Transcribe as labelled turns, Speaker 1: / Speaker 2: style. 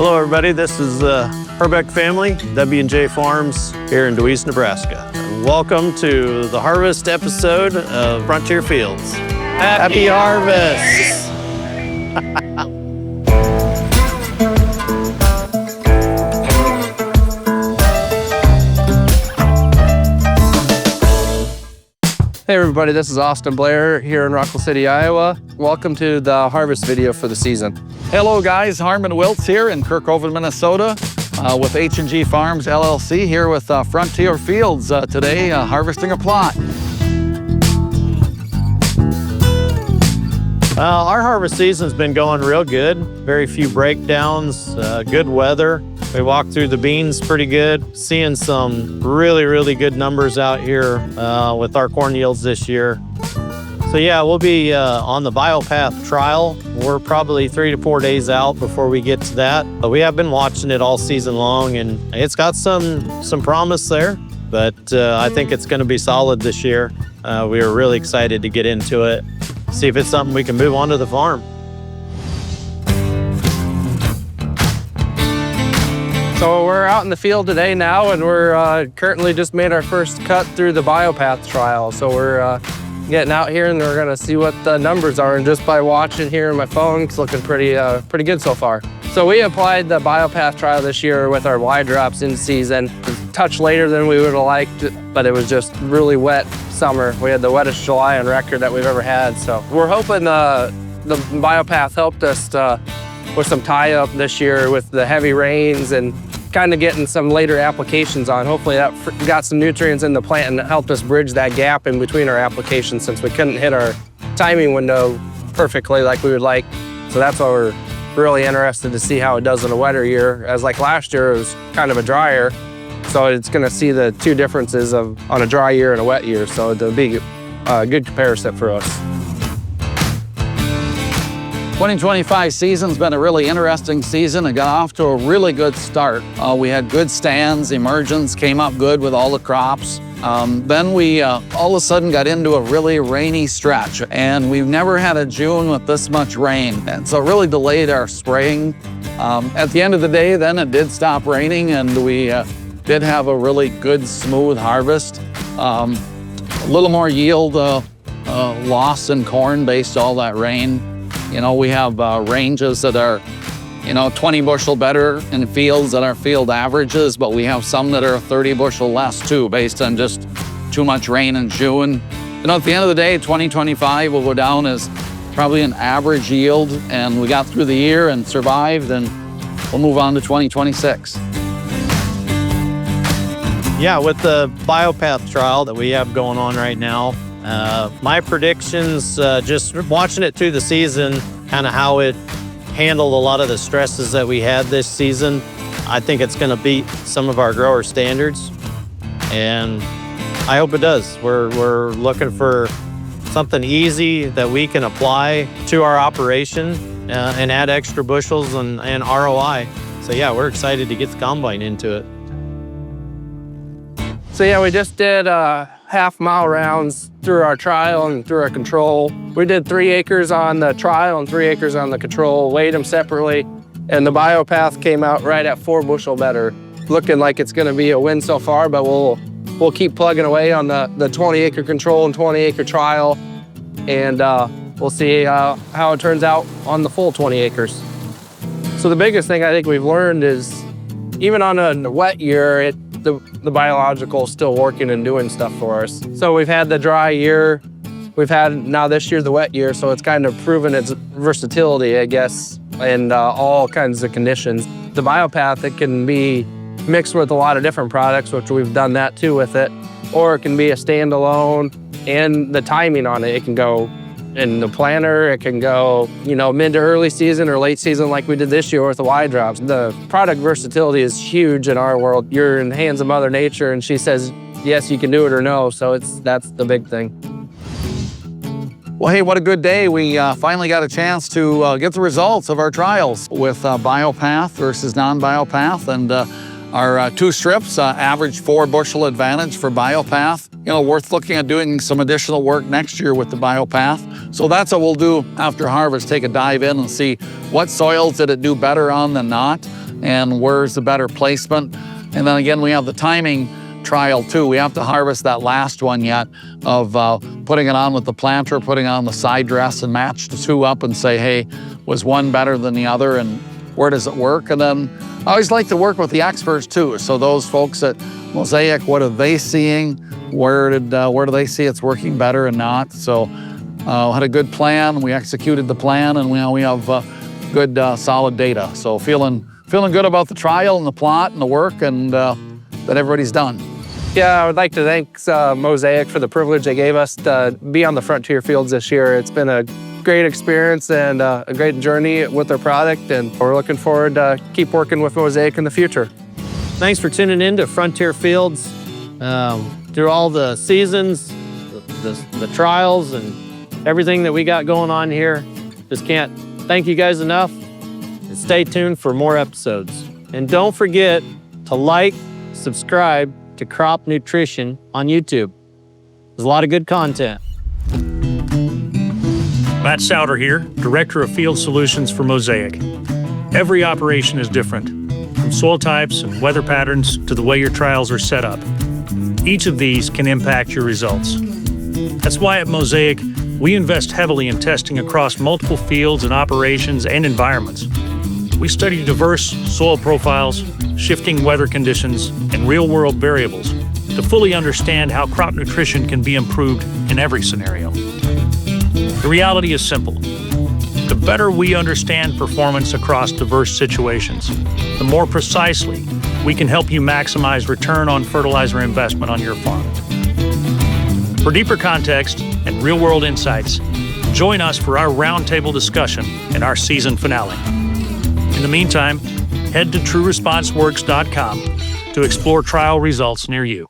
Speaker 1: Hello everybody, this is the Herbeck family, W&J Farms here in Deweese, Nebraska. Welcome to the harvest episode of Frontier Fields. Happy harvest!
Speaker 2: Hey everybody, this is Austin Blair here in Rockville City, Iowa. Welcome to the harvest video for the season.
Speaker 3: Hello guys, Harmon Wiltz here in Kirkhoven, Minnesota with H&G Farms LLC here with Frontier Fields today harvesting a plot.
Speaker 1: Our harvest season's been going real good. Very few breakdowns, good weather. We walked through the beans pretty good. Seeing some really good numbers out here with our corn yields this year. So yeah, we'll be on the BioPath trial. We're probably 3 to 4 days out before we get to that. But we have been watching it all season long and it's got some promise there, but I think it's gonna be solid this year. We are really excited to get into it, see if it's something we can move on to the farm.
Speaker 2: So we're out in the field today now and we're currently just made our first cut through the BioPath trial. So we're getting out here and we're gonna see what the numbers are, and just by watching here on my phone, it's looking pretty good so far. So we applied the BioPath trial this year with our Y drops in season. A touch later than we would have liked, but it was just really wet summer. We had the wettest July on record that we've ever had. So we're hoping the BioPath helped us with some tie-up this year with the heavy rains and kind of getting some later applications on. Hopefully that got some nutrients in the plant and helped us bridge that gap in between our applications since we couldn't hit our timing window perfectly like we would like. So that's why we're really interested to see how it does in a wetter year. As like last year, it was kind of a drier. So it's gonna see the two differences on a dry year and a wet year. So it'll be a good comparison for us.
Speaker 3: 2025 season's been a really interesting season. It got off to a really good start. We had good stands, emergence came up good with all the crops. Then we all of a sudden got into a really rainy stretch, and we've never had a June with this much rain. And so it really delayed our spraying. At the end of the day, then it did stop raining and we did have a really good, smooth harvest. A little more yield loss in corn based on all that rain. You know, we have ranges that are, 20 bushel better in fields than our field averages, but we have some that are 30 bushel less too, based on just too much rain in June. At the end of the day, 2025 will go down as probably an average yield, and we got through the year and survived, and we'll move on to 2026.
Speaker 1: Yeah, with the BioPath trial that we have going on right now, my predictions, just watching it through the season, kind of how it handled a lot of the stresses that we had this season, I think it's going to beat some of our grower standards, and I hope it does. We're looking for something easy that we can apply to our operation and add extra bushels and ROI. So yeah, we're excited to get the combine into it.
Speaker 2: So yeah, we just did half-mile rounds through our trial and through our control. We did 3 acres on the trial and 3 acres on the control, weighed them separately, and the BioPath came out right at 4 bushel better. Looking like it's gonna be a win so far, but we'll keep plugging away on the 20-acre control and 20-acre trial, and we'll see how it turns out on the full 20 acres. So the biggest thing I think we've learned is, even on a wet year, the biological is still working and doing stuff for us. So we've had the dry year, we've had now this year the wet year, so it's kind of proven its versatility, I guess, in all kinds of conditions. The BioPath, it can be mixed with a lot of different products, which we've done that too with it, or it can be a standalone, and the timing on it can go in the planter, it can go, mid to early season or late season like we did this year with the Y drops. The product versatility is huge in our world. You're in the hands of Mother Nature and she says, yes, you can do it or no. So that's the big thing.
Speaker 3: Well, hey, what a good day. We finally got a chance to get the results of our trials with BioPath versus non-BioPath, and our 2 strips average 4 bushel advantage for BioPath. Worth looking at doing some additional work next year with the BioPath. So that's what we'll do after harvest, take a dive in and see what soils did it do better on than not. and where's the better placement. And then again, we have the timing trial too. We have to harvest that last one yet of putting it on with the planter, putting on the side dress and match the two up and say, hey, was one better than the other and where does it work? And then I always like to work with the experts too. So those folks at Mosaic, what are they seeing? Where do they see it's working better and not? So had a good plan. We executed the plan and we have good solid data. So feeling good about the trial and the plot and the work and that everybody's done.
Speaker 2: Yeah, I would like to thank Mosaic for the privilege they gave us to be on the Frontier Fields this year. It's been a great experience and a great journey with their product, and we're looking forward to keep working with Mosaic in the future.
Speaker 1: Thanks for tuning in to Frontier Fields. Through all the seasons, the trials, and everything that we got going on here, just can't thank you guys enough. And stay tuned for more episodes. And don't forget to like, subscribe to Crop Nutrition on YouTube. There's a lot of good content.
Speaker 4: Matt Souter here, Director of Field Solutions for Mosaic. Every operation is different, from soil types and weather patterns to the way your trials are set up. Each of these can impact your results. That's why at Mosaic, we invest heavily in testing across multiple fields and operations and environments. We study diverse soil profiles, shifting weather conditions, and real-world variables to fully understand how crop nutrition can be improved in every scenario. The reality is simple. The better we understand performance across diverse situations, the more precisely we can help you maximize return on fertilizer investment on your farm. For deeper context and real-world insights, join us for our roundtable discussion and our season finale. In the meantime, head to TrueResponseWorks.com to explore trial results near you.